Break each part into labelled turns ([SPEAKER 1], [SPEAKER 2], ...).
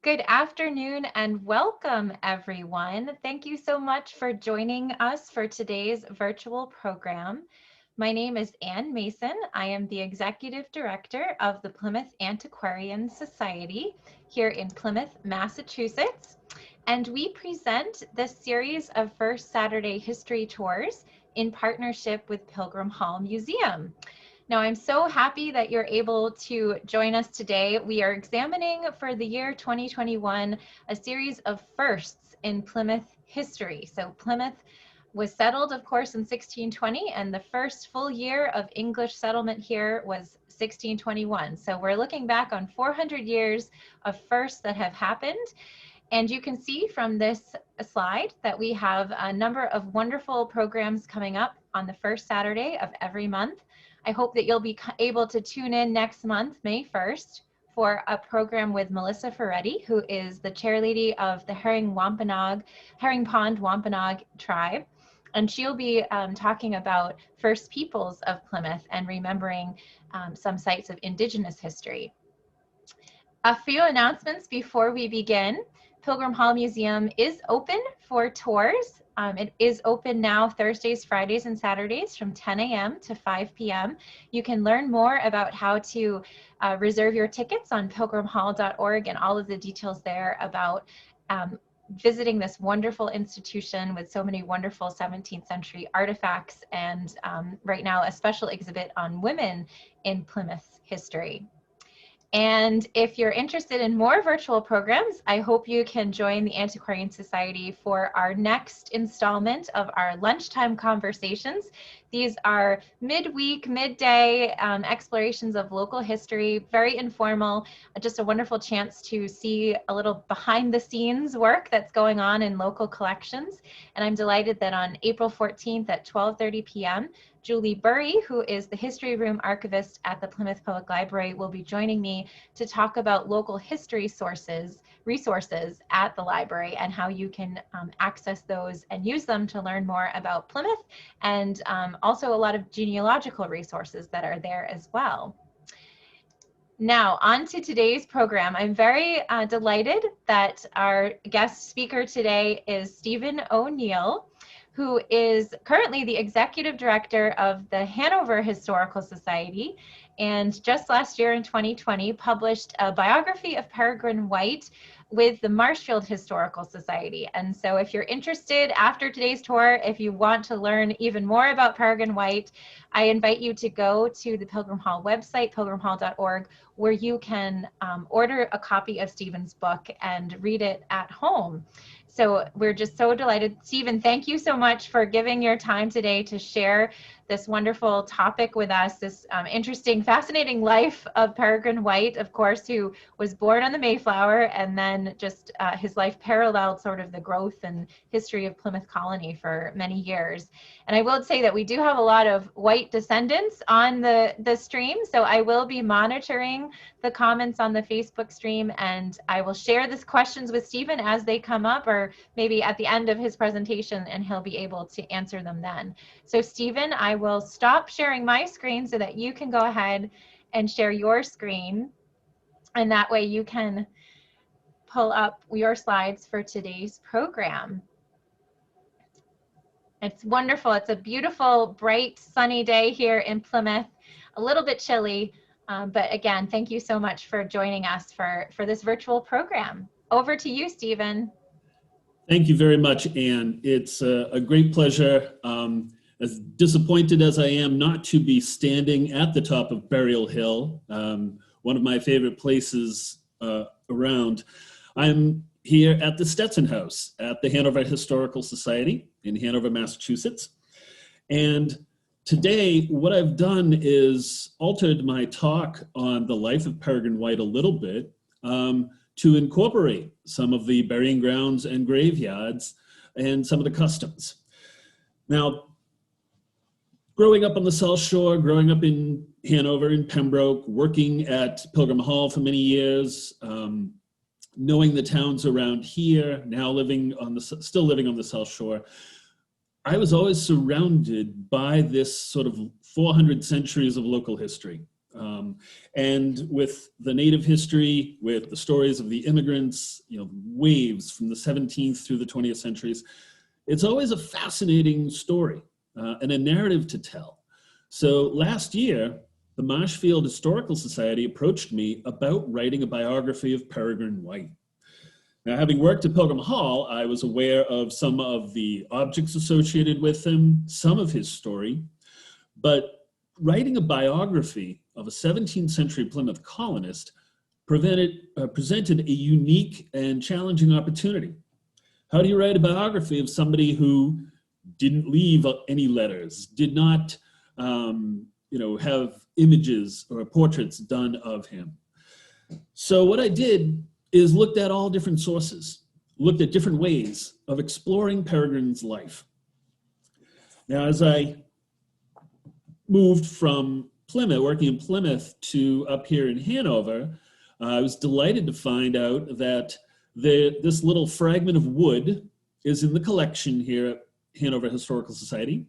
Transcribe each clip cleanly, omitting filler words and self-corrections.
[SPEAKER 1] Good afternoon and welcome, everyone. Thank you so much for joining us for today's virtual program. My name is Ann Mason. I am the Executive Director of the Plymouth Antiquarian Society here in Plymouth, Massachusetts. And we present this series of First Saturday History Tours in partnership with Pilgrim Hall Museum. Now, I'm so happy that you're able to join us today. We are examining for the year 2021 a series of firsts in Plymouth history. So Plymouth was settled, of course, in 1620, and the first full year of English settlement here was 1621. So we're looking back on 400 years of firsts that have happened. And you can see from this slide that we have a number of wonderful programs coming up on the first Saturday of every month. I hope that you'll be able to tune in next month, May 1st, for a program with Melissa Ferretti, who is the chairlady of the Herring Pond Wampanoag tribe. And she'll be talking about First Peoples of Plymouth and remembering some sites of Indigenous history. A few announcements before we begin. Pilgrim Hall Museum is open for tours. It is open now Thursdays, Fridays, and Saturdays from 10 a.m. to 5 p.m. You can learn more about how to reserve your tickets on pilgrimhall.org and all of the details there about visiting this wonderful institution with so many wonderful 17th century artifacts and right now a special exhibit on women in Plymouth history. And if you're interested in more virtual programs, I hope you can join the Antiquarian Society for our next installment of our lunchtime conversations. These are midweek, midday explorations of local history, very informal, just a wonderful chance to see a little behind the scenes work that's going on in local collections. And I'm delighted that on April 14th at 12:30 p.m., Julie Burry, who is the History Room Archivist at the Plymouth Public Library, will be joining me to talk about local history resources at the library and how you can access those and use them to learn more about Plymouth, and also a lot of genealogical resources that are there as well. Now, on to today's program. I'm very delighted that our guest speaker today is Stephen O'Neill, who is currently the Executive Director of the Hanover Historical Society, and just last year in 2020 published a biography of Peregrine White with the Marshfield Historical Society. And so if you're interested after today's tour, if you want to learn even more about Peregrine White, I invite you to go to the Pilgrim Hall website, pilgrimhall.org, where you can order a copy of Stephen's book and read it at home. So we're just so delighted. Stephen, thank you so much for giving your time today to share this wonderful topic with us, this interesting, fascinating life of Peregrine White, of course, who was born on the Mayflower, and then just his life paralleled sort of the growth and history of Plymouth Colony for many years. And I will say that we do have a lot of White descendants on the stream, so I will be monitoring the comments on the Facebook stream, and I will share these questions with Stephen as they come up, or maybe at the end of his presentation, and he'll be able to answer them then. So Stephen, I will stop sharing my screen so that you can go ahead and share your screen, and that way you can pull up your slides for today's program. It's wonderful. It's a beautiful, bright, sunny day here in Plymouth, a little bit chilly, but again, thank you so much for joining us for this virtual program. Over to you, Stephen.
[SPEAKER 2] Thank you very much, Anne. It's a great pleasure, as disappointed as I am not to be standing at the top of Burial Hill, one of my favorite places around. I'm here at the Stetson House at the Hanover Historical Society in Hanover, Massachusetts. And today, what I've done is altered my talk on the life of Peregrine White a little bit to incorporate some of the burying grounds and graveyards and some of the customs. Now, growing up on the South Shore, growing up in Hanover, in Pembroke, working at Pilgrim Hall for many years, knowing the towns around here, now still living on the South Shore, I was always surrounded by this sort of 400 centuries of local history. And with the native history, with the stories of the immigrants, waves from the 17th through the 20th centuries, it's always a fascinating story and a narrative to tell. So last year, the Marshfield Historical Society approached me about writing a biography of Peregrine White. Now, having worked at Pilgrim Hall, I was aware of some of the objects associated with him, some of his story, but writing a biography of a 17th century Plymouth colonist presented a unique and challenging opportunity. How do you write a biography of somebody who didn't leave any letters, did not have images or portraits done of him? So what I did is looked at all different sources, looked at different ways of exploring Peregrine's life. Now, as I moved from Plymouth, working in Plymouth, to up here in Hanover, I was delighted to find out that this little fragment of wood is in the collection here at Hanover Historical Society,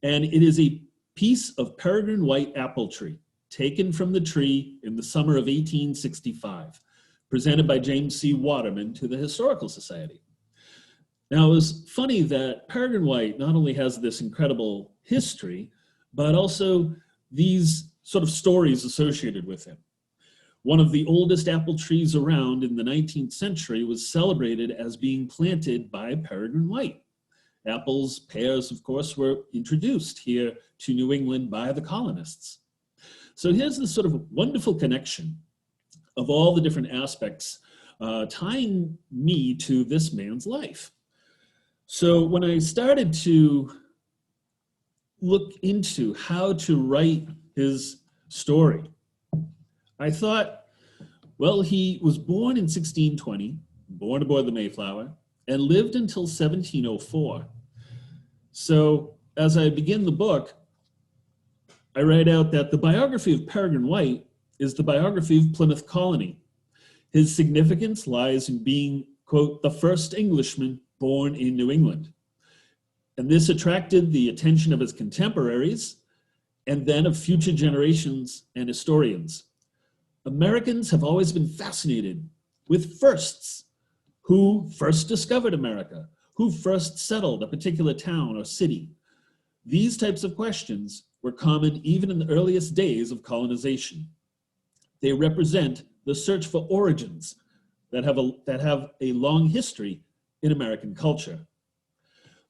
[SPEAKER 2] and it is a piece of Peregrine White apple tree taken from the tree in the summer of 1865, presented by James C. Waterman to the Historical Society. Now, it was funny that Peregrine White not only has this incredible history, but also these sort of stories associated with him. One of the oldest apple trees around in the 19th century was celebrated as being planted by Peregrine White. Apples, pears, of course, were introduced here to New England by the colonists. So here's this sort of wonderful connection of all the different aspects tying me to this man's life. So when I started to look into how to write his story, I thought, well, he was born in 1620, born aboard the Mayflower, and lived until 1704. So as I begin the book, I write out that the biography of Peregrine White is the biography of Plymouth Colony. His significance lies in being, quote, the first Englishman born in New England. And this attracted the attention of his contemporaries and then of future generations and historians. Americans have always been fascinated with firsts. Who first discovered America? Who first settled a particular town or city? These types of questions were common even in the earliest days of colonization. They represent the search for origins that have a long history in American culture.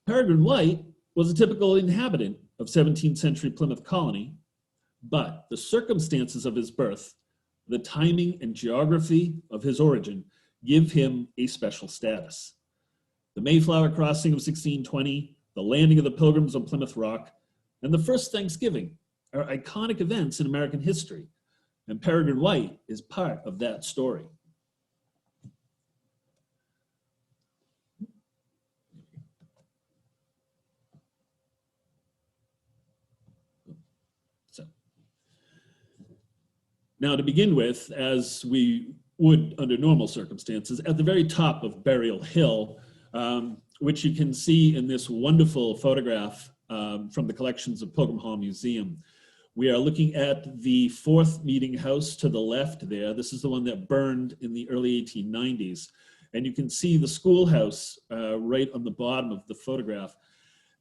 [SPEAKER 2] Peregrine White was a typical inhabitant of 17th century Plymouth Colony, but the circumstances of his birth, the timing and geography of his origin give him a special status. The Mayflower crossing of 1620, the landing of the Pilgrims on Plymouth Rock, and the first Thanksgiving are iconic events in American history, and Peregrine White is part of that story. Now, to begin with, as we would under normal circumstances, at the very top of Burial Hill, which you can see in this wonderful photograph from the collections of Pilgrim Hall Museum, we are looking at the fourth meeting house to the left there. This is the one that burned in the early 1890s. And you can see the schoolhouse right on the bottom of the photograph.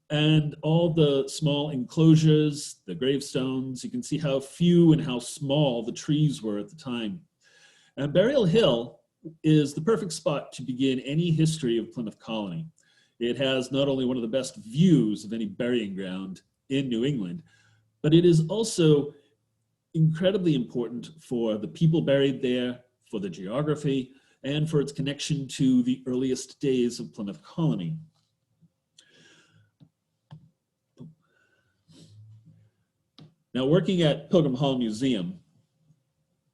[SPEAKER 2] And all the small enclosures, the gravestones, you can see how few and how small the trees were at the time. And Burial Hill is the perfect spot to begin any history of Plymouth Colony. It has not only one of the best views of any burying ground in New England, but it is also incredibly important for the people buried there, for the geography, and for its connection to the earliest days of Plymouth Colony. Now, working at Pilgrim Hall Museum,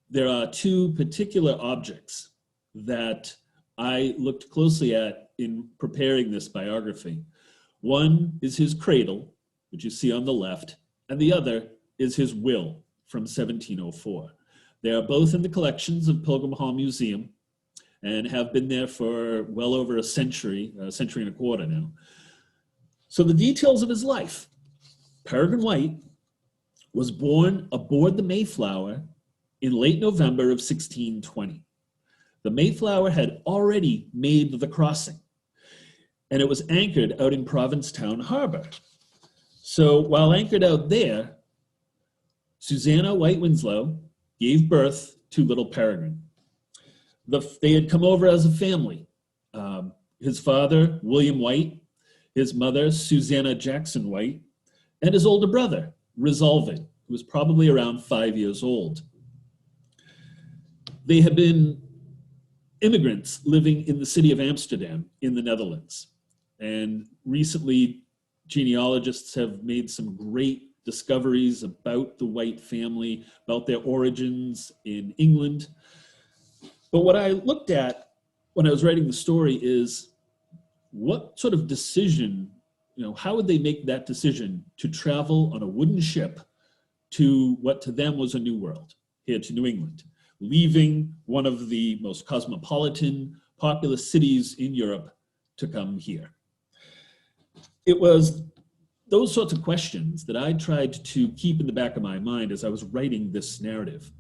[SPEAKER 2] there are two particular objects that I looked closely at in preparing this biography. One is his cradle, which you see on the left, and the other is his will from 1704. They are both in the collections of Pilgrim Hall Museum and have been there for well over a century and a quarter now. So the details of his life. Peregrine White was born aboard the Mayflower in late November of 1620. The Mayflower had already made the crossing, and it was anchored out in Provincetown Harbor. So while anchored out there, Josiah Winslow gave birth to little Peregrine. They had come over as a family. His father, William White, his mother, Susanna Jackson White, and his older brother, Resolved, who was probably around 5 years old. They had been immigrants living in the city of Amsterdam in the Netherlands. And recently, genealogists have made some great discoveries about the White family, about their origins in England. But what I looked at when I was writing the story is what sort of decision, how would they make that decision to travel on a wooden ship to what to them was a new world, here to New England, leaving one of the most cosmopolitan, populous cities in Europe to come here? It was those sorts of questions that I tried to keep in the back of my mind as I was writing this narrative.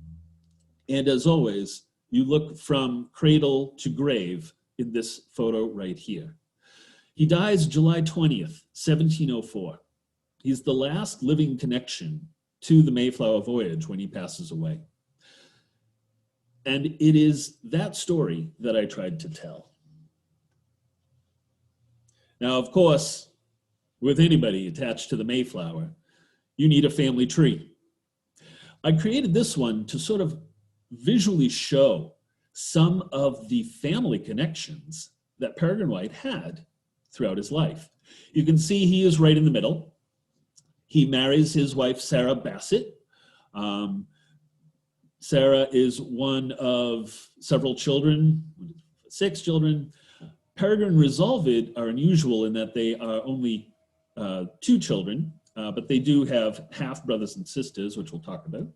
[SPEAKER 2] And as always, you look from cradle to grave in this photo right here. He dies July 20th, 1704. He's the last living connection to the Mayflower voyage when he passes away. And it is that story that I tried to tell. Now, of course, with anybody attached to the Mayflower, you need a family tree. I created this one to sort of visually show some of the family connections that Peregrine White had throughout his life. You can see he is right in the middle. He marries his wife, Sarah Bassett. Sarah is one of several children, 6 children. Peregrine Resolved are unusual in that they are only 2 children, but they do have half brothers and sisters, which we'll talk about.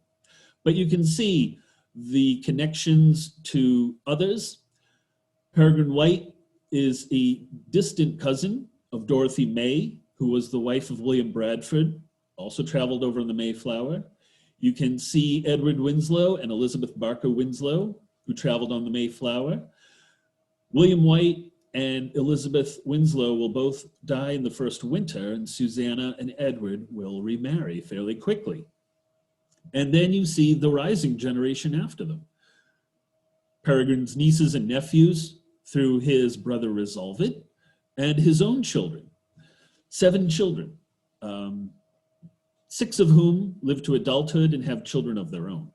[SPEAKER 2] But you can see the connections to others. Peregrine White is a distant cousin of Dorothy May, who was the wife of William Bradford, also traveled over in the Mayflower. You can see Edward Winslow and Elizabeth Barker Winslow, who traveled on the Mayflower. William White and Elizabeth Winslow will both die in the first winter, and Susanna and Edward will remarry fairly quickly. And then you see the rising generation after them. Peregrine's nieces and nephews through his brother Resolved, and his own children, 7 children, 6 of whom live to adulthood and have children of their own.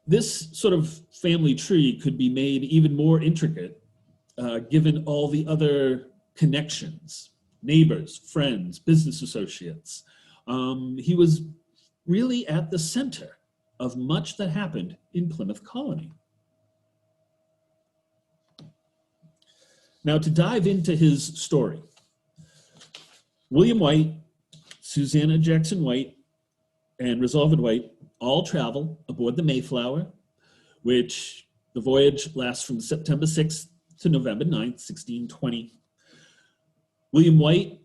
[SPEAKER 2] This sort of family tree could be made even more intricate given all the other connections, neighbors, friends, business associates. He was really at the center of much that happened in Plymouth Colony. Now, to dive into his story, William White, Susanna Jackson White, and Resolved White all travel aboard the Mayflower, which the voyage lasts from September 6th to November 9th, 1620. William White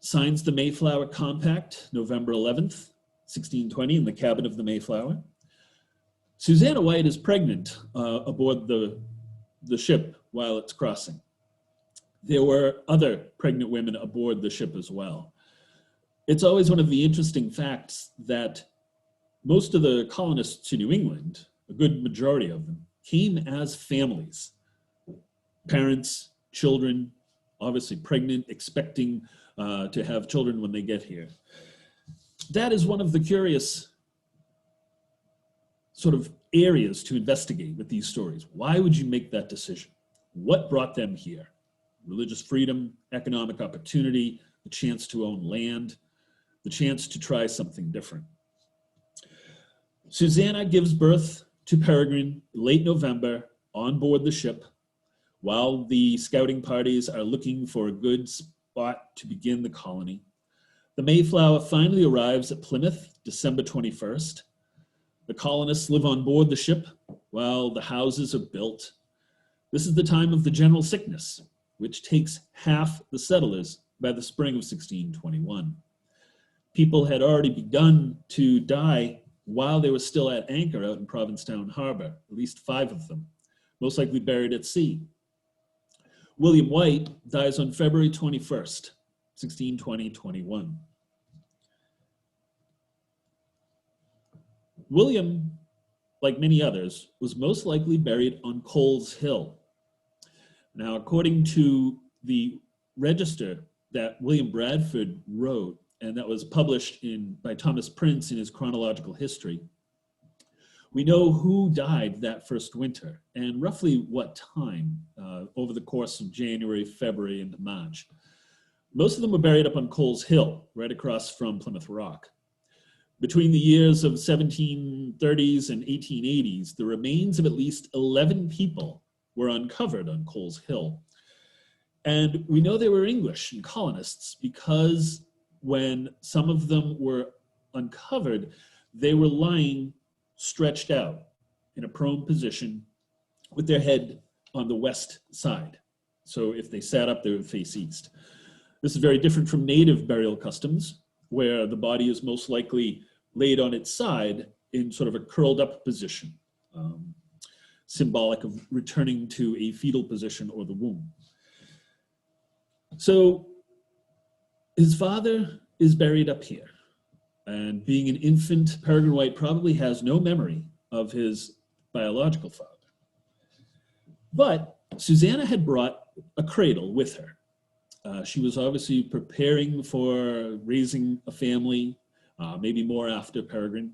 [SPEAKER 2] signs the Mayflower Compact November 11th, 1620, in the cabin of the Mayflower. Susanna White is pregnant aboard the ship while it's crossing. There were other pregnant women aboard the ship as well. It's always one of the interesting facts that most of the colonists to New England, a good majority of them, came as families. Parents, children, obviously pregnant, expecting to have children when they get here. That is one of the curious sort of areas to investigate with these stories. Why would you make that decision? What brought them here? Religious freedom, economic opportunity, the chance to own land, the chance to try something different. Susanna gives birth to Peregrine late November on board the ship while the scouting parties are looking for a good spot to begin the colony. The Mayflower finally arrives at Plymouth, December 21st. The colonists live on board the ship while the houses are built. This is the time of the general sickness, which takes half the settlers by the spring of 1621. people had already begun to die while they were still at anchor out in Provincetown Harbor, at least 5 of them, most likely buried at sea. William White dies on February 21st, 1620-21. William, like many others, was most likely buried on Coles Hill. Now, according to the register that William Bradford wrote, and that was published by Thomas Prince in his Chronological History, we know who died that first winter and roughly what time over the course of January, February, into March. Most of them were buried up on Coles Hill, right across from Plymouth Rock. Between the years of 1730s and 1880s, the remains of at least 11 people were uncovered on Coles Hill. And we know they were English and colonists because when some of them were uncovered, they were lying stretched out in a prone position with their head on the west side. So if they sat up, they would face east. This is very different from native burial customs, where the body is most likely laid on its side in sort of a curled up position, symbolic of returning to a fetal position or the womb. So his father is buried up here. And being an infant, Peregrine White probably has no memory of his biological father. But Susanna had brought a cradle with her. She was obviously preparing for raising a family, maybe more after Peregrine.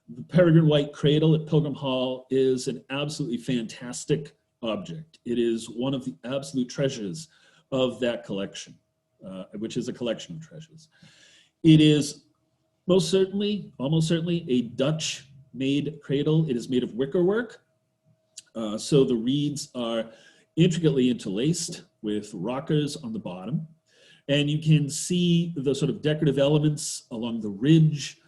[SPEAKER 2] The Peregrine White cradle at Pilgrim Hall is an absolutely fantastic object. It is one of the absolute treasures of that collection, which is a collection of treasures. It is almost certainly a Dutch-made cradle. It is made of wickerwork. So the reeds are intricately interlaced with rockers on the bottom. And you can see the sort of decorative elements along the ridge,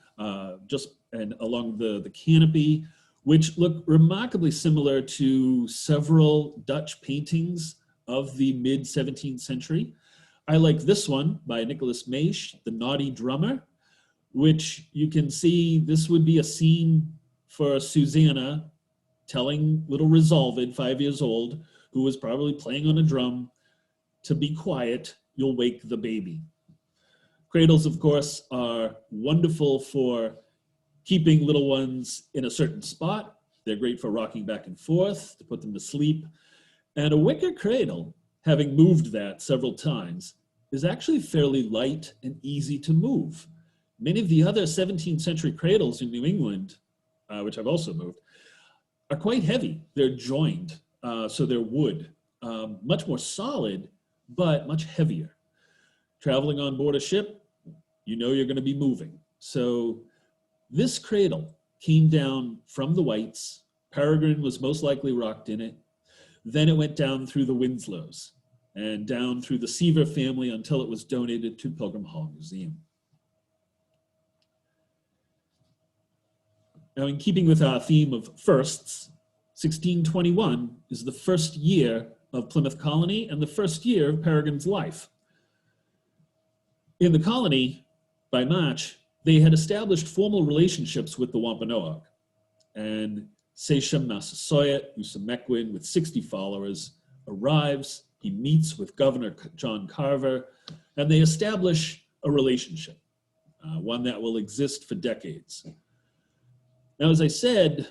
[SPEAKER 2] and along the canopy, which look remarkably similar to several Dutch paintings of the mid-17th century. I like this one by Nicholas Maysch, The Naughty Drummer, which you can see this would be a scene for Susanna telling little Resolved, 5 years old, who was probably playing on a drum, to be quiet, you'll wake the baby. Cradles, of course, are wonderful for keeping little ones in a certain spot. They're great for rocking back and forth, to put them to sleep. And a wicker cradle, having moved that several times, is actually fairly light and easy to move. Many of the other 17th century cradles in New England, which I've also moved, are quite heavy. They're joined, so they're wood, much more solid, but much heavier. Traveling on board a ship, you know you're going to be moving. So this cradle came down from the Whites. Peregrine was most likely rocked in it. Then it went down through the Winslows and down through the Seaver family until it was donated to Pilgrim Hall Museum. Now, in keeping with our theme of firsts, 1621 is the first year of Plymouth Colony and the first year of Peregrine's life. In the colony, by March, they had established formal relationships with the Wampanoag. And Sachem Massasoit, Usamequin, with 60 followers, arrives. He meets with Governor John Carver, and they establish a relationship, one that will exist for decades. Now, as I said,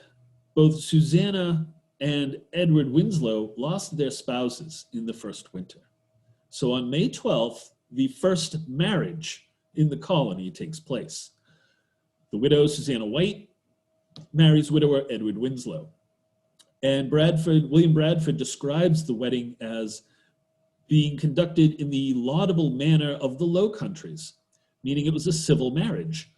[SPEAKER 2] both Susanna and Edward Winslow lost their spouses in the first winter. So on May 12th, the first marriage in the colony takes place. The widow, Susanna White, marries widower Edward Winslow. And William Bradford describes the wedding as being conducted in the laudable manner of the Low Countries, meaning it was a civil marriage.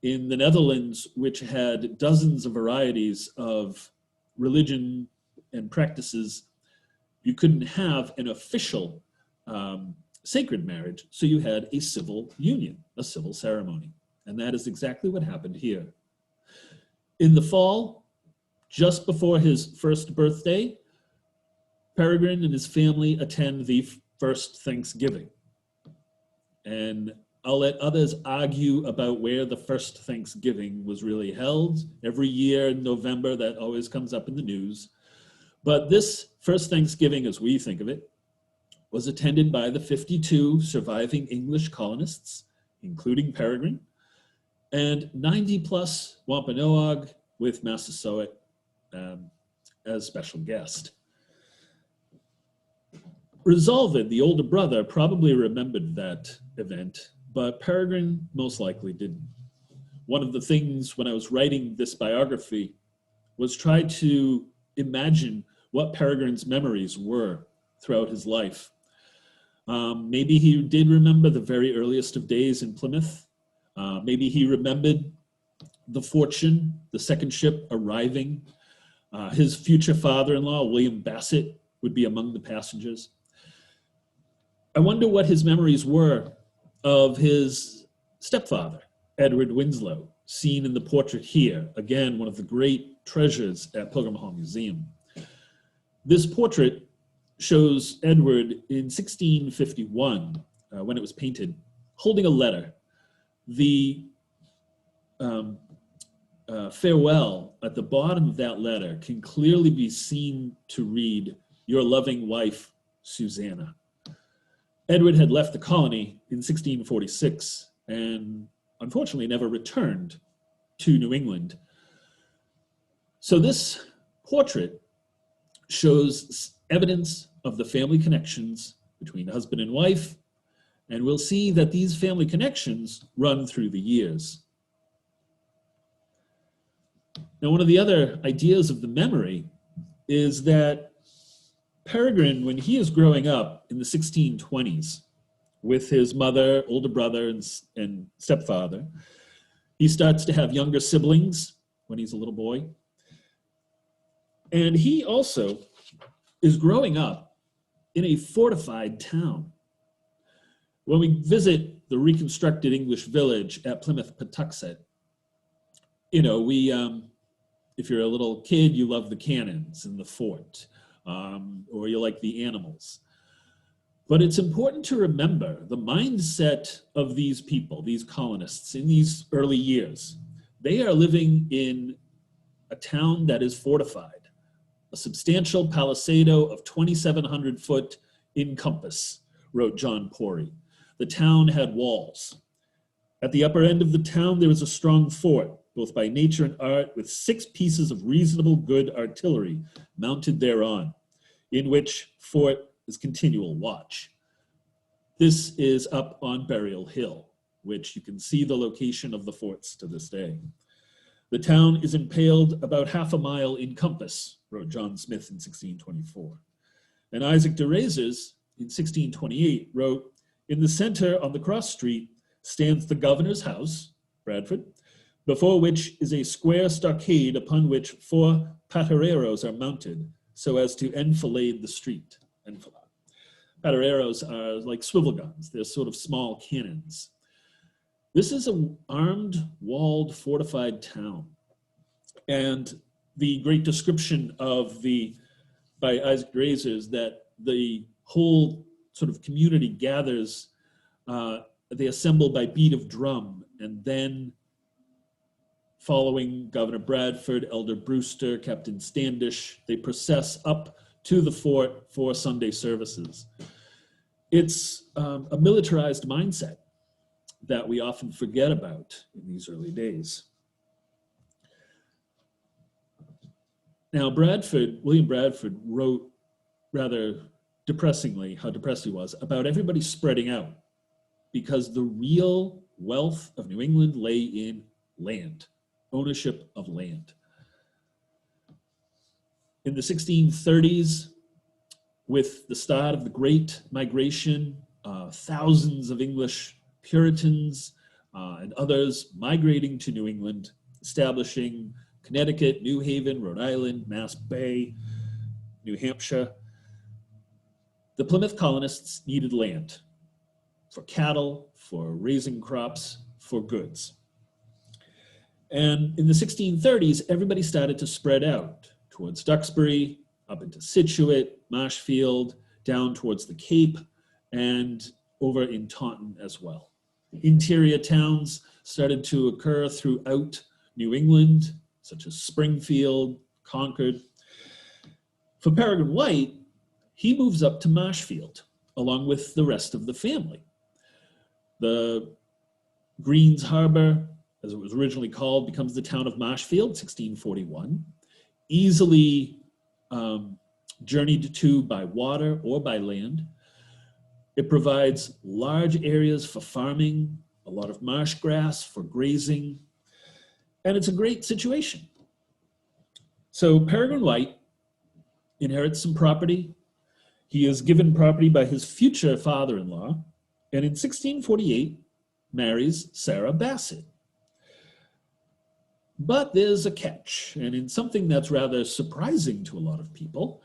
[SPEAKER 2] In the Netherlands, which had dozens of varieties of religion and practices, you couldn't have an official sacred marriage, so you had a civil union, a civil ceremony. And that is exactly what happened here. In the fall, just before his first birthday, Peregrine and his family attend the first Thanksgiving. And I'll let others argue about where the first Thanksgiving was really held. Every year in November, that always comes up in the news. But this first Thanksgiving, as we think of it, was attended by the 52 surviving English colonists, including Peregrine, and 90 plus Wampanoag with Massasoit as special guest. Resolved, the older brother, probably remembered that event, but Peregrine most likely didn't. One of the things when I was writing this biography was try to imagine what Peregrine's memories were throughout his life. Maybe he did remember the very earliest of days in Plymouth. Maybe he remembered the Fortune, the second ship arriving. His future father-in-law, William Bassett, would be among the passengers. I wonder what his memories were of his stepfather, Edward Winslow, seen in the portrait here. Again, one of the great treasures at Pilgrim Hall Museum. This portrait shows Edward in 1651, when it was painted, holding a letter. The farewell at the bottom of that letter can clearly be seen to read, "Your loving wife, Susanna." Edward had left the colony in 1646 and unfortunately never returned to New England. So this portrait shows evidence of the family connections between husband and wife, and we'll see that these family connections run through the years. Now, one of the other ideas of the memory is that Peregrine, when he is growing up in the 1620s with his mother, older brother, and stepfather, he starts to have younger siblings when he's a little boy. And he also is growing up in a fortified town. When we visit the reconstructed English village at Plymouth, Patuxet, if you're a little kid, you love the cannons and the fort, or you like the animals. But it's important to remember the mindset of these people, these colonists in these early years. They are living in a town that is fortified, a substantial palisado of 2,700 foot in compass, wrote John Porey. The town had walls. At the upper end of the town, there was a strong fort, both by nature and art, with 6 pieces of reasonable good artillery mounted thereon, in which fort is continual watch. This is up on Burial Hill, which you can see the location of the forts to this day. The town is impaled about half a mile in compass, wrote John Smith in 1624. And Isaac de Razes in 1628 wrote, "In the center on the cross street stands the governor's house, Bradford, before which is a square stockade upon which 4 patereros are mounted, so as to enfilade the street." Enfilade. Patereros are like swivel guns. They're sort of small cannons. This is an armed, walled, fortified town. And the great description by Isaac Razes that the whole sort of community gathers, they assemble by beat of drum, and then following Governor Bradford, Elder Brewster, Captain Standish, they process up to the fort for Sunday services. It's a militarized mindset that we often forget about in these early days. Now, William Bradford wrote rather depressingly, how depressed he was, about everybody spreading out, because the real wealth of New England lay in land, ownership of land. In the 1630s, with the start of the Great Migration, thousands of English Puritans and others migrating to New England, establishing Connecticut, New Haven, Rhode Island, Mass Bay, New Hampshire. The Plymouth colonists needed land for cattle, for raising crops, for goods. And in the 1630s, everybody started to spread out towards Duxbury, up into Scituate, Marshfield, down towards the Cape, and over in Taunton as well. Interior towns started to occur throughout New England, such as Springfield, Concord. For Peregrine White, he moves up to Marshfield, along with the rest of the family. The Greens Harbor, as it was originally called, becomes the town of Marshfield, 1641, easily journeyed to by water or by land. It provides large areas for farming, a lot of marsh grass for grazing, and it's a great situation. So Peregrine White inherits some property. He is given property by his future father-in-law, and in 1648 marries Sarah Bassett. But there's a catch, and in something that's rather surprising to a lot of people,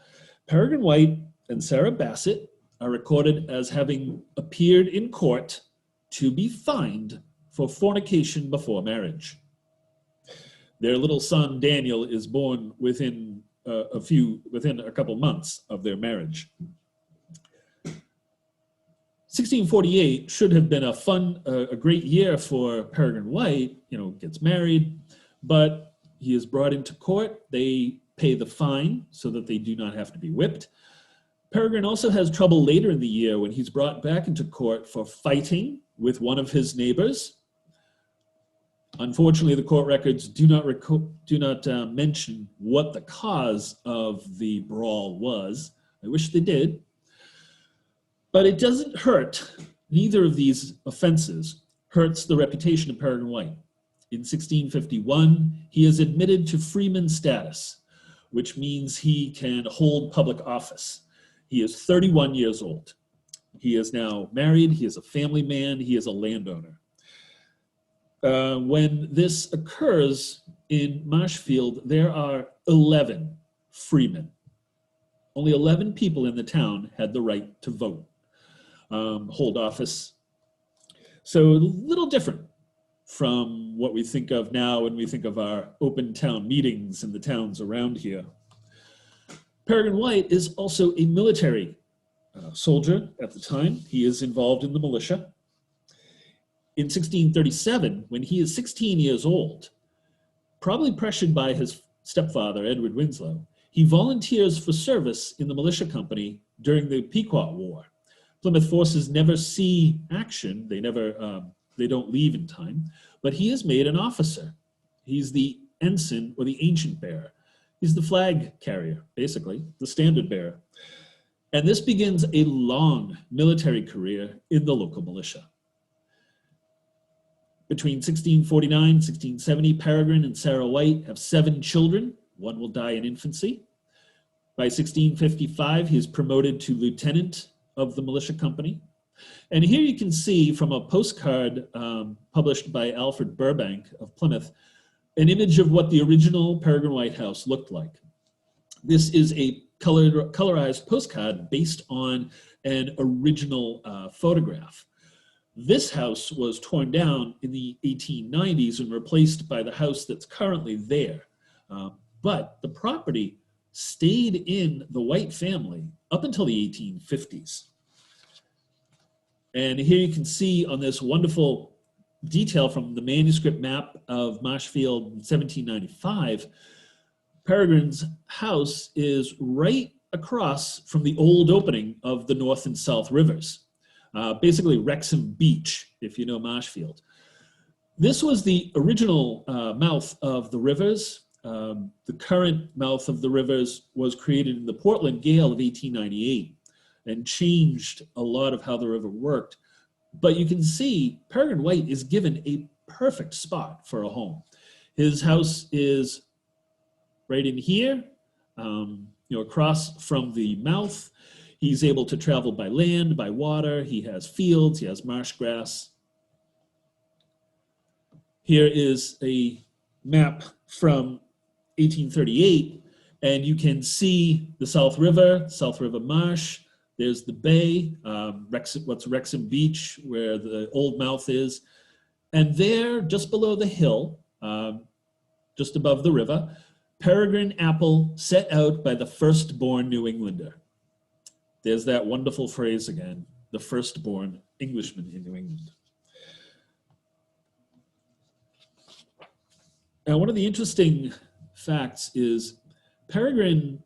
[SPEAKER 2] Peregrine White and Sarah Bassett are recorded as having appeared in court to be fined for fornication before marriage. Their little son, Daniel, is born within a couple months of their marriage. 1648 should have been a great year for Peregrine White, gets married, but he is brought into court. They pay the fine so that they do not have to be whipped. Peregrine also has trouble later in the year when he's brought back into court for fighting with one of his neighbors. Unfortunately, the court records do not mention what the cause of the brawl was. I wish they did. But it doesn't hurt. Neither of these offenses hurts the reputation of Peregrine White. In 1651, he is admitted to freeman status, which means he can hold public office. He is 31 years old. He is now married. He is a family man. He is a landowner. When this occurs in Marshfield, there are 11 freemen. Only 11 people in the town had the right to vote, hold office. So a little different from what we think of now when we think of our open town meetings in the towns around here. Peregrine White is also a military soldier at the time. He is involved in the militia. In 1637, when he is 16 years old, probably pressured by his stepfather, Edward Winslow, he volunteers for service in the militia company during the Pequot War. Plymouth forces never see action. They don't leave in time, but he is made an officer. He's the ensign or the ancient bearer. He's the flag carrier, basically, the standard bearer. And this begins a long military career in the local militia. Between 1649 and 1670, Peregrine and Sarah White have 7 children. One will die in infancy. By 1655, he is promoted to lieutenant of the militia company. And here you can see from a postcard published by Alfred Burbank of Plymouth, an image of what the original Peregrine White house looked like. This is a colorized postcard based on an original photograph. This house was torn down in the 1890s and replaced by the house that's currently there. But the property stayed in the White family up until the 1850s. And here you can see on this wonderful detail from the manuscript map of Marshfield in 1795, Peregrine's house is right across from the old opening of the North and South Rivers, basically Wrexham Beach, if you know Marshfield. This was the original mouth of the rivers. The current mouth of the rivers was created in the Portland Gale of 1898 and changed a lot of how the river worked. But you can see Peregrine White is given a perfect spot for a home. His house is right in here, across from the mouth. He's able to travel by land, by water. He has fields, he has marsh grass. Here is a map from 1838, and you can see the South River Marsh. There's the bay, Wrexham Beach, where the old mouth is. And there, just below the hill, just above the river, Peregrine apple set out by the firstborn New Englander. There's that wonderful phrase again, the firstborn Englishman in New England. Now, one of the interesting facts is Peregrine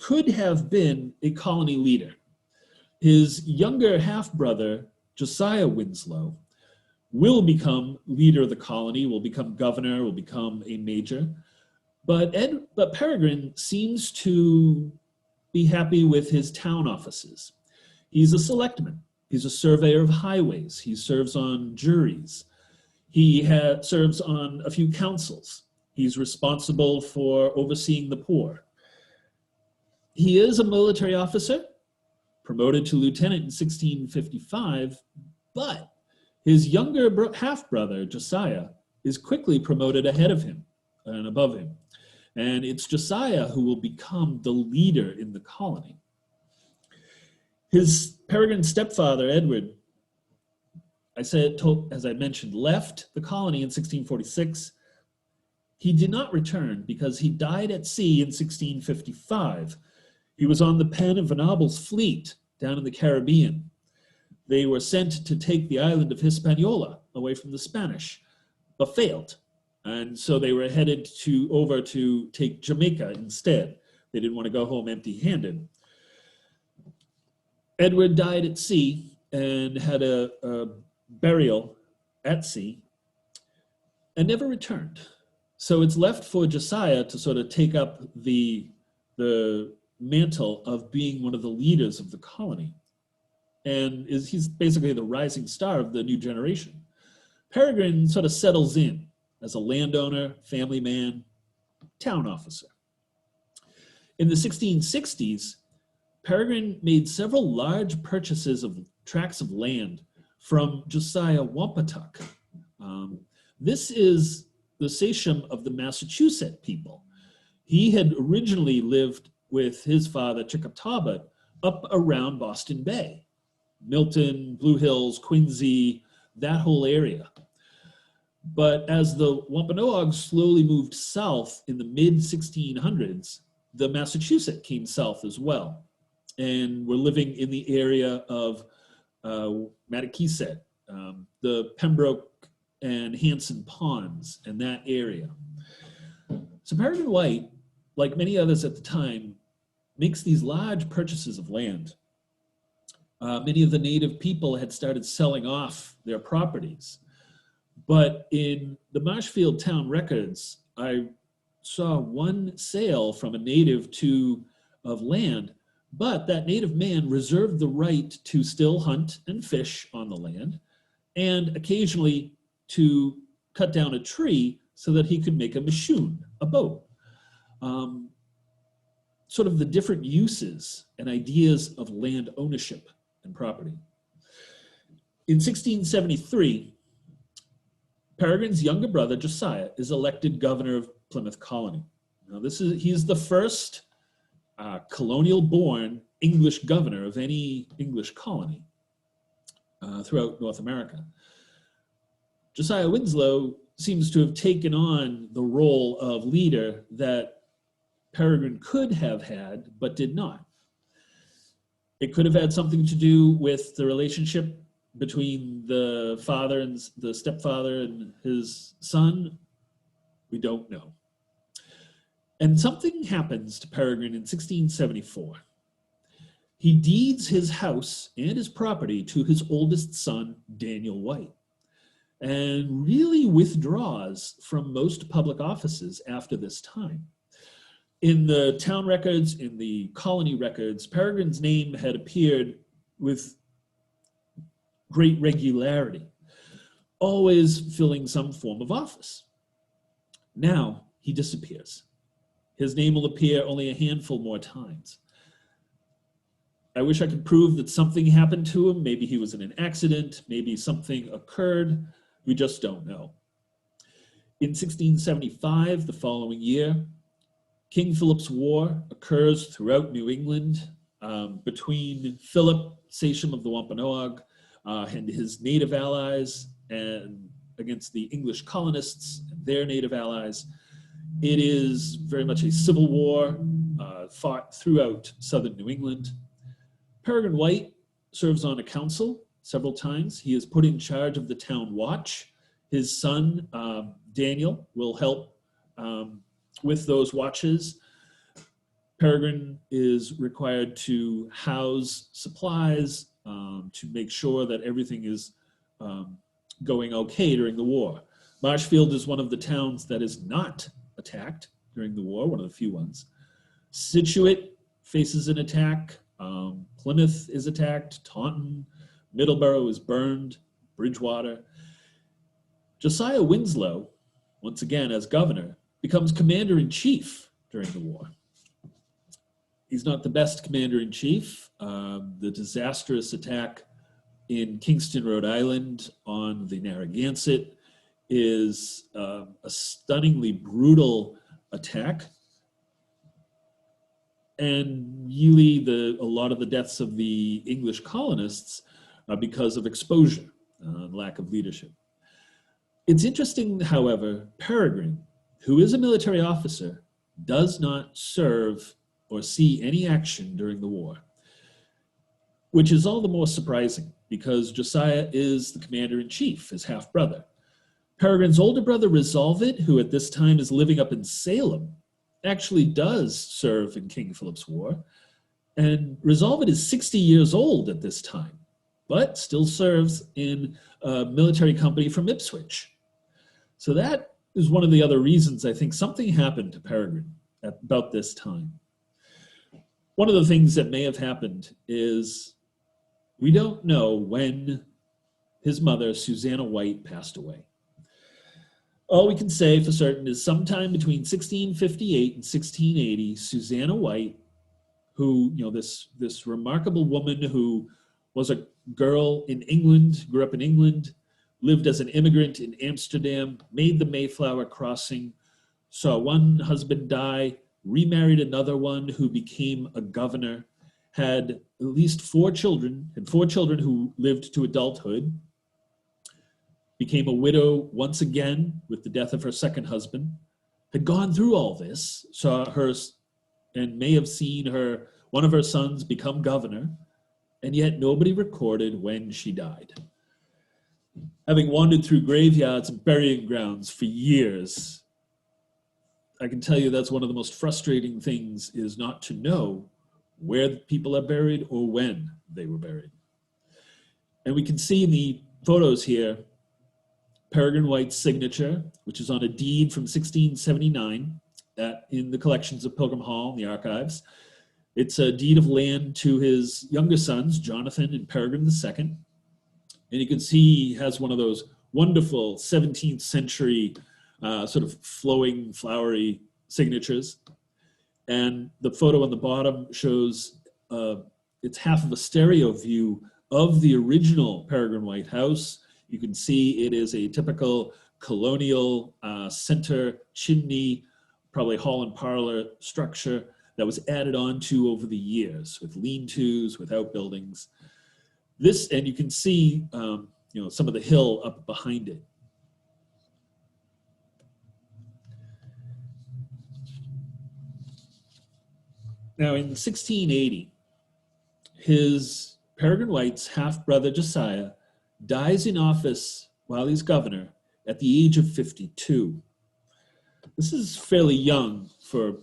[SPEAKER 2] could have been a colony leader. His younger half-brother, Josiah Winslow, will become leader of the colony, will become governor, will become a major. But Peregrine seems to be happy with his town offices. He's a selectman. He's a surveyor of highways. He serves on juries. He serves on a few councils. He's responsible for overseeing the poor. He is a military officer, promoted to lieutenant in 1655, but his younger half-brother, Josiah, is quickly promoted ahead of him and above him. And it's Josiah who will become the leader in the colony. His Peregrine stepfather, Edward, as I mentioned, left the colony in 1646. He did not return because he died at sea in 1655. He was on the Penn and Venable's fleet down in the Caribbean. They were sent to take the island of Hispaniola away from the Spanish, but failed. And so they were headed over to take Jamaica instead. They didn't want to go home empty-handed. Edward died at sea and had a burial at sea and never returned. So it's left for Josiah to sort of take up the mantle of being one of the leaders of the colony. And he's basically the rising star of the new generation. Peregrine sort of settles in as a landowner, family man, town officer. In the 1660s, Peregrine made several large purchases of tracts of land from Josiah Wampatuck. This is the sachem of the Massachusetts people. He had originally lived with his father, Chickatawbut, up around Boston Bay, Milton, Blue Hills, Quincy, that whole area. But as the Wampanoags slowly moved south in the mid-1600s, the Massachusetts came south as well, and were living in the area of Matakeeset, the Pembroke and Hanson Ponds, and that area. So Peregrine White, like many others at the time, makes these large purchases of land. Many of the native people had started selling off their properties. But in the Marshfield Town records, I saw one sale from a native of land, but that native man reserved the right to still hunt and fish on the land, and occasionally to cut down a tree so that he could make a mashoon, a boat. Sort of the different uses and ideas of land ownership and property. In 1673, Peregrine's younger brother, Josiah, is elected governor of Plymouth Colony. Now, he's the first colonial-born English governor of any English colony throughout North America. Josiah Winslow seems to have taken on the role of leader that Peregrine could have had, but did not. It could have had something to do with the relationship between the father and the stepfather and his son. We don't know. And something happens to Peregrine in 1674. He deeds his house and his property to his oldest son, Daniel White, and really withdraws from most public offices after this time. In the town records, in the colony records, Peregrine's name had appeared with great regularity, always filling some form of office. Now he disappears. His name will appear only a handful more times. I wish I could prove that something happened to him. Maybe he was in an accident, maybe something occurred. We just don't know. In 1675, the following year, King Philip's War occurs throughout New England between Philip, sachem of the Wampanoag, and his native allies, and against the English colonists and their native allies. It is very much a civil war fought throughout southern New England. Peregrine White serves on a council several times. He is put in charge of the town watch. His son, Daniel, will help with those watches, Peregrine is required to house supplies to make sure that everything is going okay during the war. Marshfield is one of the towns that is not attacked during the war, one of the few ones. Scituate faces an attack. Plymouth is attacked. Taunton, Middleborough is burned. Bridgewater. Josiah Winslow, once again as governor, becomes commander-in-chief during the war. He's not the best commander-in-chief. The disastrous attack in Kingston, Rhode Island on the Narragansett is a stunningly brutal attack. And really, a lot of the deaths of the English colonists are because of exposure, lack of leadership. It's interesting, however, Peregrine, who is a military officer, does not serve or see any action during the war, which is all the more surprising because Josiah is the commander-in-chief, his half-brother. Peregrine's older brother, Resolved, who at this time is living up in Salem, actually does serve in King Philip's War, and Resolved is 60 years old at this time, but still serves in a military company from Ipswich. So that is one of the other reasons I think something happened to Peregrine at about this time. One of the things that may have happened is we don't know when his mother, Susanna White, passed away. All we can say for certain is sometime between 1658 and 1680, Susanna White, who, this remarkable woman who was a girl in England, grew up in England, lived as an immigrant in Amsterdam, made the Mayflower crossing, saw one husband die, remarried another one who became a governor, had at least four children who lived to adulthood, became a widow once again with the death of her second husband, had gone through all this, saw her and may have seen one of her sons become governor, and yet nobody recorded when she died. Having wandered through graveyards and burying grounds for years, I can tell you that's one of the most frustrating things is not to know where the people are buried or when they were buried. And we can see in the photos here, Peregrine White's signature, which is on a deed from 1679 in the collections of Pilgrim Hall in the archives. It's a deed of land to his younger sons, Jonathan and Peregrine II. And you can see he has one of those wonderful 17th century sort of flowing, flowery signatures. And the photo on the bottom shows it's half of a stereo view of the original Peregrine White house. You can see it is a typical colonial center chimney, probably hall and parlor structure that was added on to over the years with lean-tos, with outbuildings. This, and you can see, some of the hill up behind it. Now, in 1680, Peregrine White's half-brother Josiah dies in office while he's governor at the age of 52. This is fairly young for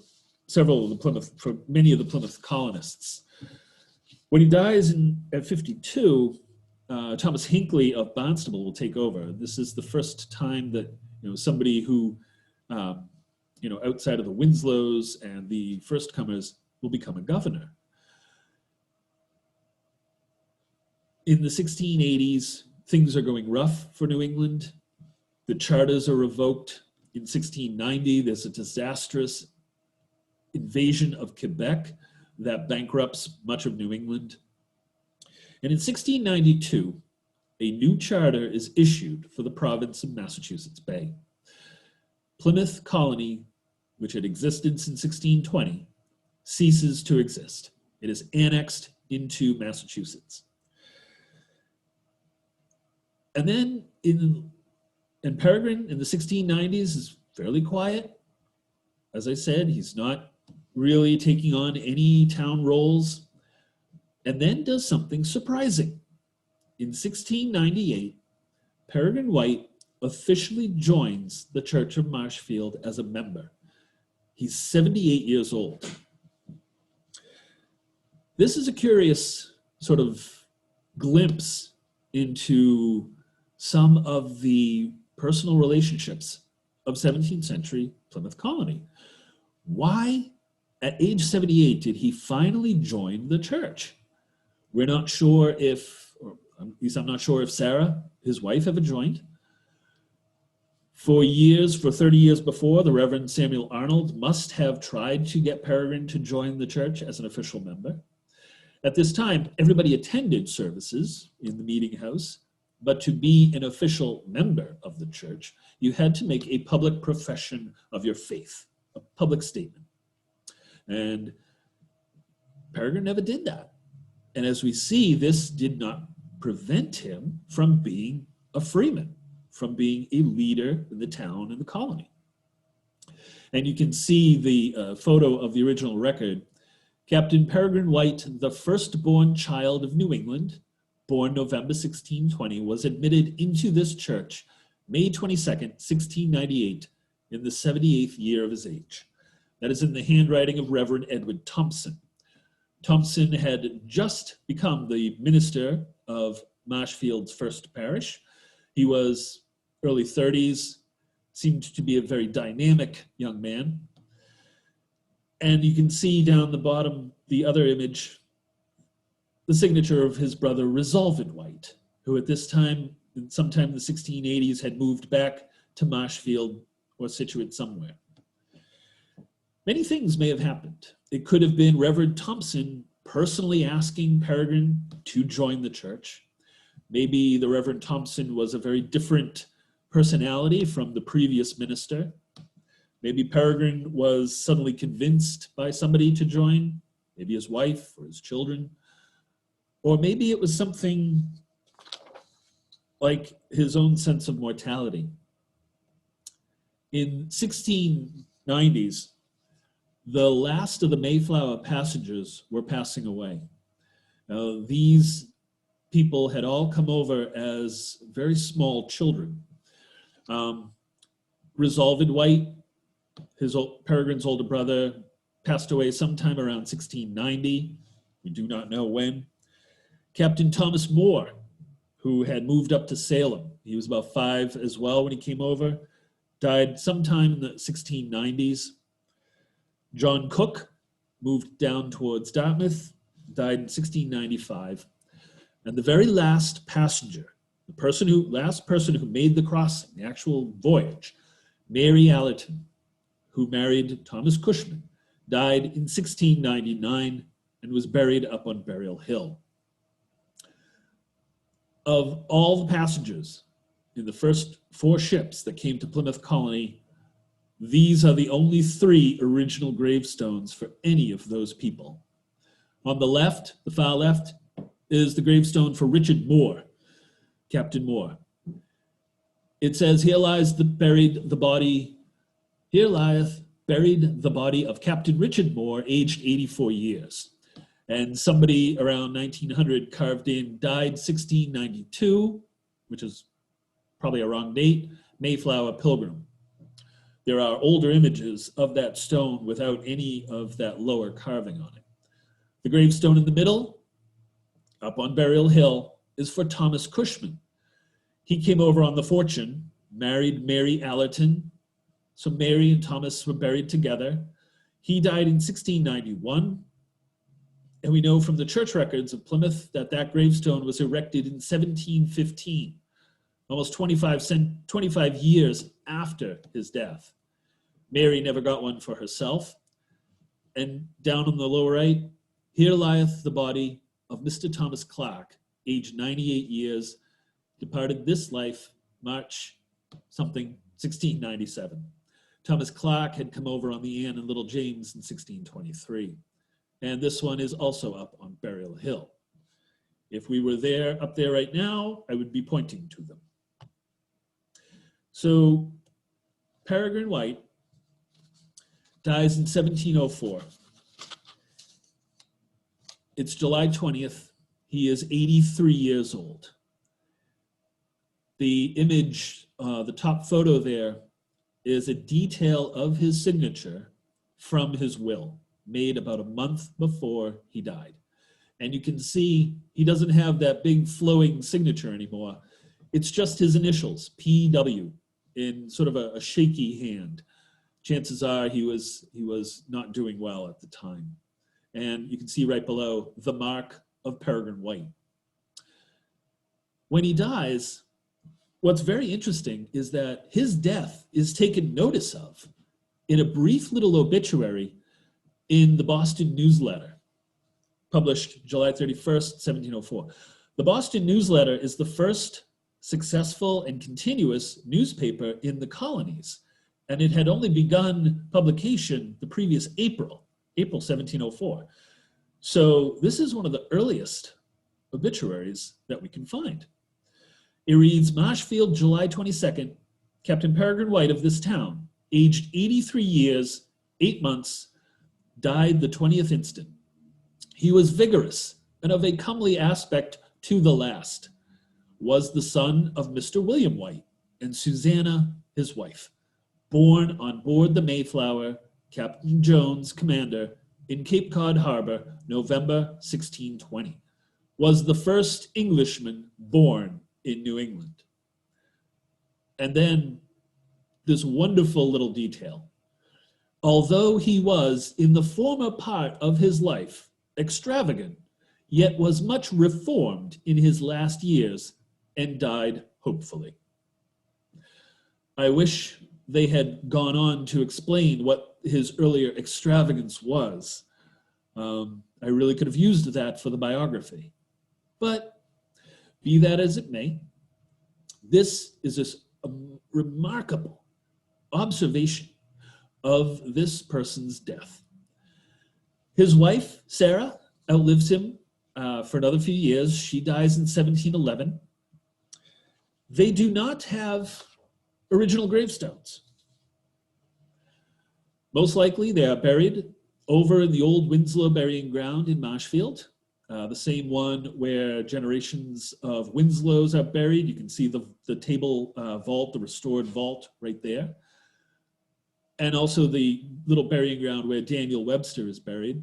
[SPEAKER 2] many of the Plymouth colonists. When he dies at 52, Thomas Hinckley of Barnstable will take over. This is the first time that somebody who, outside of the Winslows and the first comers will become a governor. In the 1680s, things are going rough for New England. The charters are revoked. In 1690, there's a disastrous invasion of Quebec that bankrupts much of New England. And in 1692, a new charter is issued for the province of Massachusetts Bay. Plymouth Colony, which had existed since 1620, ceases to exist. It is annexed into Massachusetts. And then Peregrine in the 1690s is fairly quiet. As I said, he's not really taking on any town roles, and then does something surprising. In 1698, Peregrine White officially joins the Church of Marshfield as a member. He's 78 years old. This is a curious sort of glimpse into some of the personal relationships of 17th century Plymouth colony. Why, at age 78, did he finally join the church? We're not sure if, or at least I'm not sure if Sarah, his wife, ever joined. For 30 years before, the Reverend Samuel Arnold must have tried to get Peregrine to join the church as an official member. At this time, everybody attended services in the meeting house, but to be an official member of the church, you had to make a public profession of your faith, a public statement. And Peregrine never did that. And as we see, this did not prevent him from being a freeman, from being a leader in the town and the colony. And you can see the photo of the original record. Captain Peregrine White, the firstborn child of New England, born November 1620, was admitted into this church May 22nd, 1698, in the 78th year of his age. That is in the handwriting of Reverend Edward Thompson. Thompson had just become the minister of Marshfield's first parish. He was early 30s, seemed to be a very dynamic young man. And you can see down the bottom, the other image, the signature of his brother, Resolved White, who at this time, sometime in the 1680s, had moved back to Marshfield or Situate somewhere. Many things may have happened. It could have been Reverend Thompson personally asking Peregrine to join the church. Maybe the Reverend Thompson was a very different personality from the previous minister. Maybe Peregrine was suddenly convinced by somebody to join, maybe his wife or his children. Or maybe it was something like his own sense of mortality. In 1690s, the last of the Mayflower passengers were passing away. These people had all come over as very small children. Resolved White, Peregrine's older brother, passed away sometime around 1690. We do not know when. Captain Thomas Moore, who had moved up to Salem, he was about 5 as well when he came over, died sometime in the 1690s. John Cook moved down towards Dartmouth, died in 1695. And the very last passenger, last person who made the crossing, the actual voyage, Mary Allerton, who married Thomas Cushman, died in 1699 and was buried up on Burial Hill. Of all the passengers in the first 4 ships that came to Plymouth Colony, these are the only 3 original gravestones for any of those people. On the left, the far left, is the gravestone for Richard Moore, Captain Moore. It says, here lieth buried the body of Captain Richard Moore, aged 84 years. And somebody around 1900 carved in, died 1692, which is probably a wrong date, Mayflower Pilgrim. There are older images of that stone without any of that lower carving on it. The gravestone in the middle, up on Burial Hill, is for Thomas Cushman. He came over on the Fortune, married Mary Allerton. So Mary and Thomas were buried together. He died in 1691. And we know from the church records of Plymouth that that gravestone was erected in 1715, almost 25 years after his death. Mary never got one for herself. And down on the lower right, here lieth the body of Mr. Thomas Clark, aged 98 years, departed this life, March something, 1697. Thomas Clark had come over on the Anne and Little James in 1623. And this one is also up on Burial Hill. If we were up there right now, I would be pointing to them. So Peregrine White dies in 1704. It's July 20th. He is 83 years old. The image the top photo there is a detail of his signature from his will, made about a month before he died. And you can see he doesn't have that big flowing signature anymore. It's just his initials, PW, in sort of a shaky hand. Chances are he was not doing well at the time. And you can see right below the mark of Peregrine White. When he dies, what's very interesting is that his death is taken notice of in a brief little obituary in the Boston Newsletter, published July 31st, 1704. The Boston Newsletter is the first successful and continuous newspaper in the colonies, and it had only begun publication the previous April 1704. So this is one of the earliest obituaries that we can find. It reads, Marshfield, July 22nd, Captain Peregrine White of this town, aged 83 years, 8 months, died the 20th instant. He was vigorous and of a comely aspect to the last, was the son of Mr. William White and Susanna, his wife, born on board the Mayflower, Captain Jones, commander, in Cape Cod Harbor, November 1620, was the first Englishman born in New England. And then this wonderful little detail. Although he was, in the former part of his life, extravagant, yet was much reformed in his last years, and died hopefully. I wish they had gone on to explain what his earlier extravagance was. I really could have used that for the biography. But be that as it may, this is a remarkable observation of this person's death. His wife, Sarah, outlives him for another few years. She dies in 1711. They do not have original gravestones. Most likely they are buried over in the old Winslow burying ground in Marshfield, the same one where generations of Winslows are buried. You can see the table vault, the restored vault right there. And also the little burying ground where Daniel Webster is buried.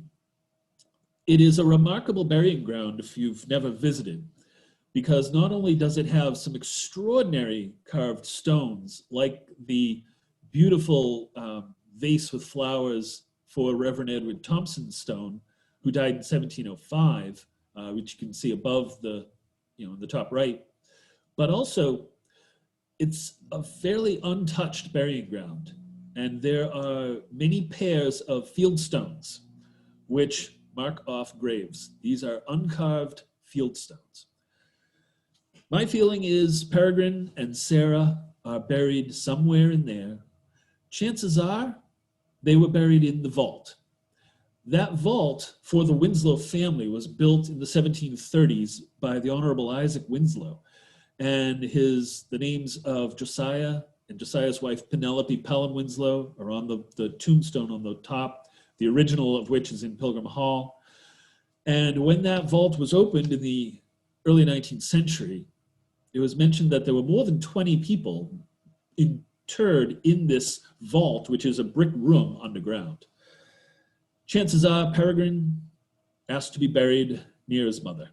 [SPEAKER 2] It is a remarkable burying ground if you've never visited, because not only does it have some extraordinary carved stones, like the beautiful vase with flowers for Reverend Edward Thompson's stone, who died in 1705, which you can see above in the top right. But also, it's a fairly untouched burying ground, and there are many pairs of field stones which mark off graves. These are uncarved field stones. My feeling is Peregrine and Sarah are buried somewhere in there. Chances are they were buried in the vault. That vault for the Winslow family was built in the 1730s by the Honorable Isaac Winslow, and the names of Josiah and Josiah's wife Penelope Pelham Winslow are on the tombstone on the top, the original of which is in Pilgrim Hall. And when that vault was opened in the early 19th century, it was mentioned that there were more than 20 people interred in this vault, which is a brick room underground. Chances are Peregrine asked to be buried near his mother.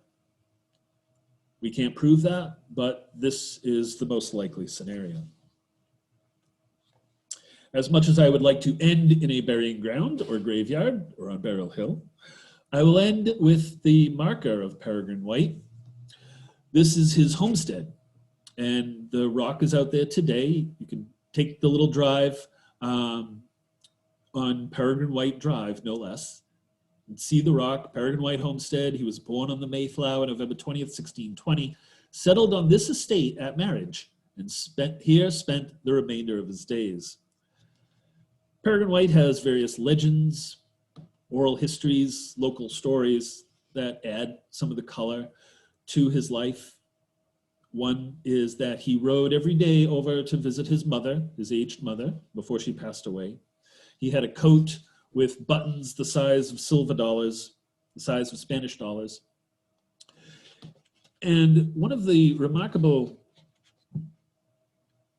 [SPEAKER 2] We can't prove that, but this is the most likely scenario. As much as I would like to end in a burying ground or graveyard or on Burial Hill, I will end with the marker of Peregrine White. This is his homestead, and the rock is out there today. You can take the little drive on Peregrine White Drive, no less, and see the rock, Peregrine White Homestead. He was born on the Mayflower, November 20th, 1620, settled on this estate at marriage, and spent the remainder of his days. Peregrine White has various legends, oral histories, local stories that add some of the color to his life. One is that he rode every day over to visit his mother, his aged mother, before she passed away. He had a coat with buttons the size of silver dollars, the size of Spanish dollars. And one of the remarkable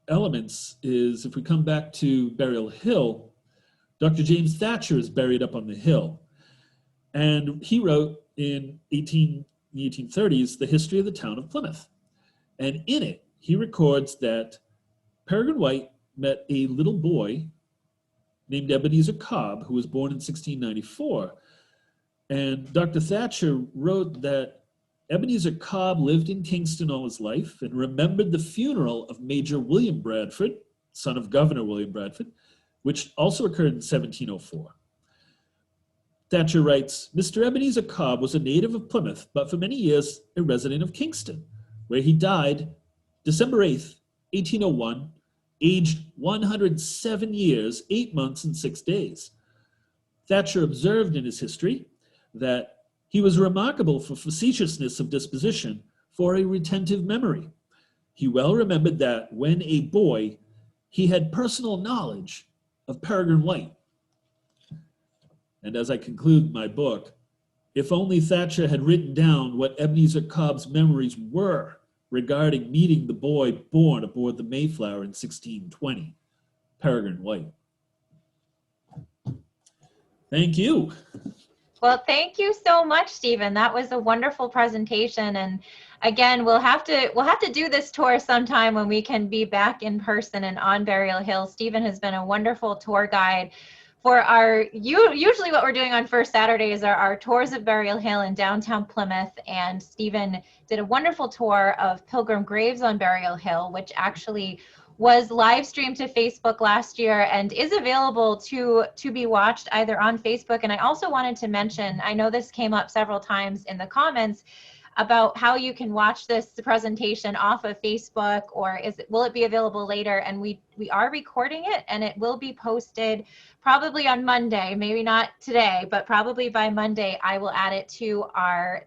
[SPEAKER 2] elements is, if we come back to Burial Hill, Dr. James Thatcher is buried up on the hill. And he wrote in the 1830s, The History of the Town of Plymouth. And in it, he records that Peregrine White met a little boy named Ebenezer Cobb, who was born in 1694. And Dr. Thatcher wrote that Ebenezer Cobb lived in Kingston all his life and remembered the funeral of Major William Bradford, son of Governor William Bradford, which also occurred in 1704. Thatcher writes, Mr. Ebenezer Cobb was a native of Plymouth, but for many years a resident of Kingston, where he died December 8th, 1801, aged 107 years, 8 months, and 6 days. Thatcher observed in his history that he was remarkable for facetiousness of disposition, for a retentive memory. He well remembered that when a boy, he had personal knowledge of Peregrine White. And as I conclude my book, if only Thatcher had written down what Ebenezer Cobb's memories were regarding meeting the boy born aboard the Mayflower in 1620, Peregrine White. Thank you.
[SPEAKER 1] Well, thank you so much, Stephen. That was a wonderful presentation. And again, we'll have to do this tour sometime when we can be back in person and on Burial Hill. Stephen has been a wonderful tour guide for our, usually what we're doing on first Saturdays are our tours of Burial Hill in downtown Plymouth. And Stephen did a wonderful tour of Pilgrim graves on Burial Hill, which actually was live streamed to Facebook last year and is available to be watched either on Facebook. And I also wanted to mention, I know this came up several times in the comments, about how you can watch this presentation off of Facebook, or will it be available later? And we are recording it, and it will be posted probably on Monday, maybe not today, but probably by Monday. I will add it to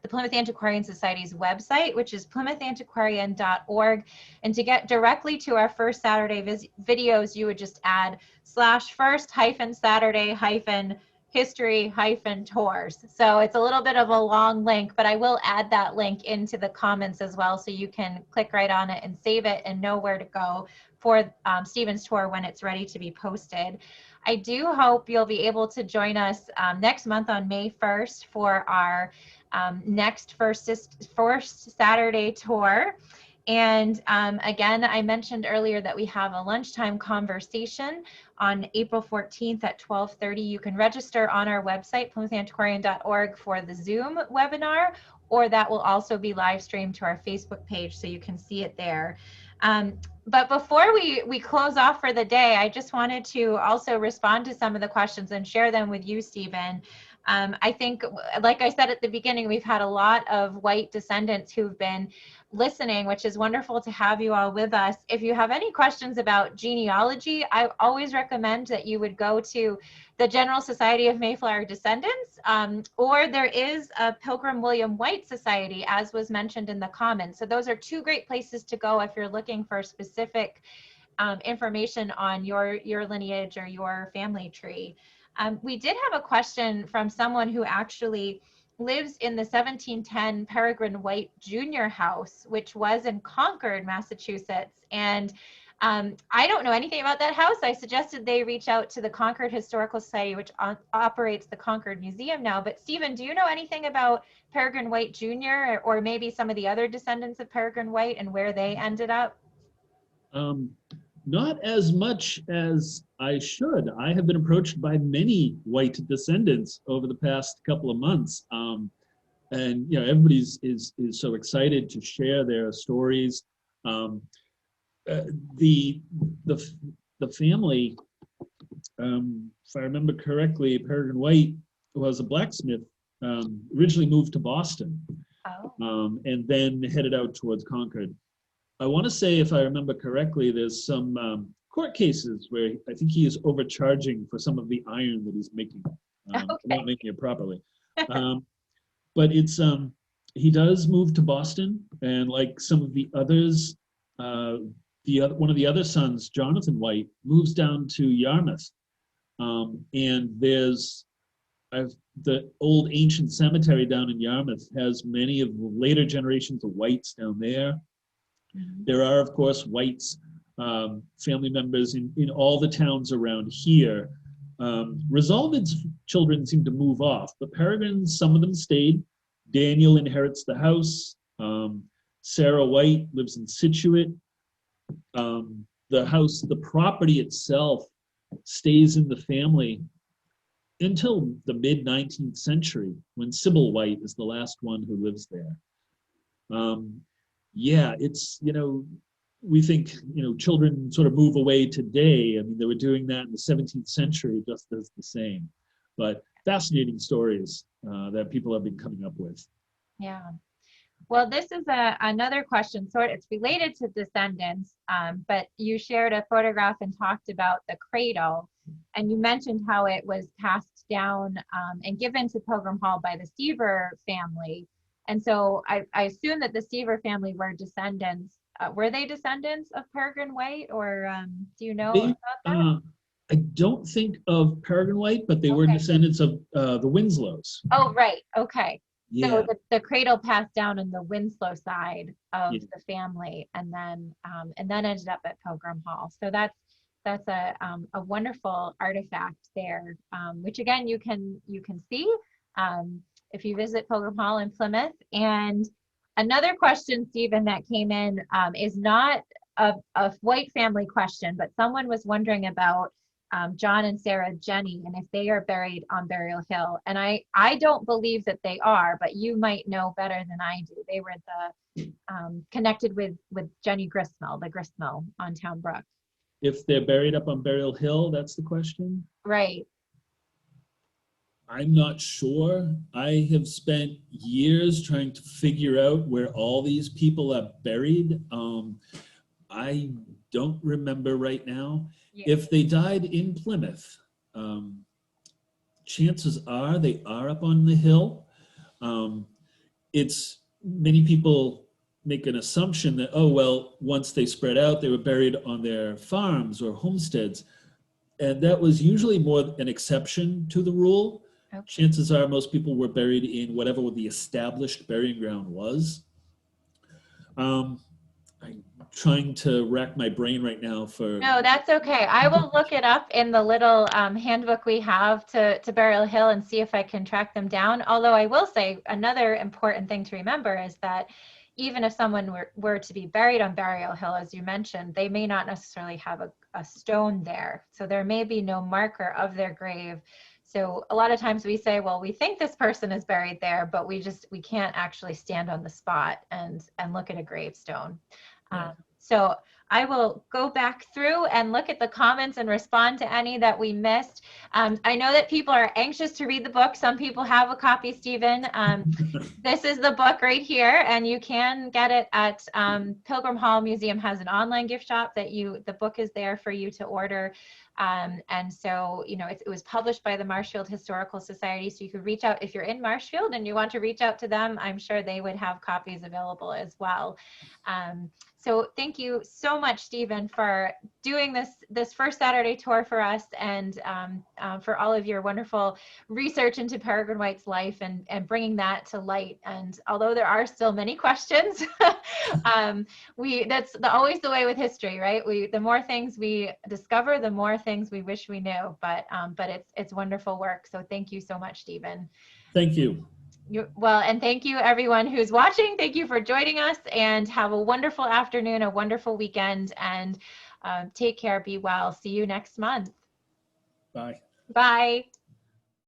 [SPEAKER 1] the Plymouth Antiquarian Society's website, which is plymouthantiquarian.org. And to get directly to our first Saturday videos, you would just add /first-Saturday-history-tours. So it's a little bit of a long link, but I will add that link into the comments as well, so you can click right on it and save it and know where to go for Stephen's tour when it's ready to be posted. I do hope you'll be able to join us next month on May 1st for our next first Saturday tour. And again, I mentioned earlier that we have a lunchtime conversation on April 14th at 12:30. You can register on our website, plymouthantiquarian.org, for the Zoom webinar, or that will also be live streamed to our Facebook page, so you can see it there. But before we close off for the day, I just wanted to also respond to some of the questions and share them with you, Stephen. I think, like I said at the beginning, we've had a lot of white descendants who've been listening, which is wonderful to have you all with us. If you have any questions about genealogy, I always recommend that you would go to the General Society of Mayflower Descendants, or there is a Pilgrim William White Society, as was mentioned in the comments. So those are two great places to go if you're looking for specific information on your lineage or your family tree. We did have a question from someone who actually lives in the 1710 Peregrine White Jr. house, which was in Concord, Massachusetts. And I don't know anything about that house. I suggested they reach out to the Concord Historical Society, which operates the Concord Museum now. But Stephen, do you know anything about Peregrine White Jr. or maybe some of the other descendants of Peregrine White and where they ended up?
[SPEAKER 2] Not as much as I should. I have been approached by many white descendants over the past couple of months. And you know, everybody is so excited to share their stories. The family, if I remember correctly, Peregrine White was a blacksmith, originally moved to Boston, and then headed out towards Concord. I want to say, if I remember correctly, there's some court cases where I think he is overcharging for some of the iron that he's making, not making it properly. But it's he does move to Boston, and like some of the others, one of the other sons, Jonathan White, moves down to Yarmouth, and there's the old ancient cemetery down in Yarmouth has many of the later generations of Whites down there. Mm-hmm. There are, of course, Whites family members in all the towns around here. Resolved's children seem to move off, but Peregrines, some of them stayed. Daniel inherits the house. Sarah White lives in Situate. The house, the property itself stays in the family until the mid-19th century, when Sybil White is the last one who lives there. Yeah, it's, we think, children sort of move away today. I mean, they were doing that in the 17th century just as the same. But fascinating stories that people have been coming up with.
[SPEAKER 1] Yeah. Well, this is another question, it's related to descendants, but you shared a photograph and talked about the cradle, and you mentioned how it was passed down and given to Pilgrim Hall by the Seaver family. And so I assume that the Seaver family were descendants. Were they descendants of Peregrine White, or do you know about that?
[SPEAKER 2] I don't think of Peregrine White, but they were descendants of the Winslows.
[SPEAKER 1] Oh, right. Okay.
[SPEAKER 2] Yeah.
[SPEAKER 1] So the cradle passed down on the Winslow side of the family, and then ended up at Pilgrim Hall. So that's a wonderful artifact there, which again you can see if you visit Pilgrim Hall in Plymouth. And another question, Stephen, that came in is not a White family question, but someone was wondering about John and Sarah Jenny, and if they are buried on Burial Hill. And I don't believe that they are, but you might know better than I do. They were connected with Jenny Gristmill, the gristmill on Town Brook.
[SPEAKER 2] If they're buried up on Burial Hill, that's the question?
[SPEAKER 1] Right.
[SPEAKER 2] I'm not sure. I have spent years trying to figure out where all these people are buried. I don't remember right now. Yeah. If they died in Plymouth, chances are they are up on the hill. It's many people make an assumption that, oh, well, once they spread out, they were buried on their farms or homesteads. And that was usually more an exception to the rule. Okay. Chances are most people were buried in whatever the established burying ground was. I'm trying to rack my brain right now for...
[SPEAKER 1] No, that's okay. I will look it up in the little handbook we have to Burial Hill and see if I can track them down. Although I will say another important thing to remember is that even if someone were to be buried on Burial Hill, as you mentioned, they may not necessarily have a stone there. So there may be no marker of their grave. So a lot of times we say, well, we think this person is buried there, but we can't actually stand on the spot and look at a gravestone. Yeah. So I will go back through and look at the comments and respond to any that we missed. I know that people are anxious to read the book. Some people have a copy, Stephen. This is the book right here, and you can get it at Pilgrim Hall Museum has an online gift shop that the book is there for you to order. And so, it was published by the Marshfield Historical Society, so you could reach out if you're in Marshfield and you want to reach out to them. I'm sure they would have copies available as well. So thank you so much, Stephen, for doing this first Saturday tour for us, and for all of your wonderful research into Peregrine White's life and bringing that to light. And although there are still many questions, that's always the way with history, right? The more things we discover, the more things we wish we knew. But it's wonderful work. So thank you so much, Stephen.
[SPEAKER 2] Thank you.
[SPEAKER 1] Well, and thank you everyone who's watching. Thank you for joining us, and have a wonderful afternoon, a wonderful weekend, and take care, be well. See you next month.
[SPEAKER 2] Bye.
[SPEAKER 1] Bye.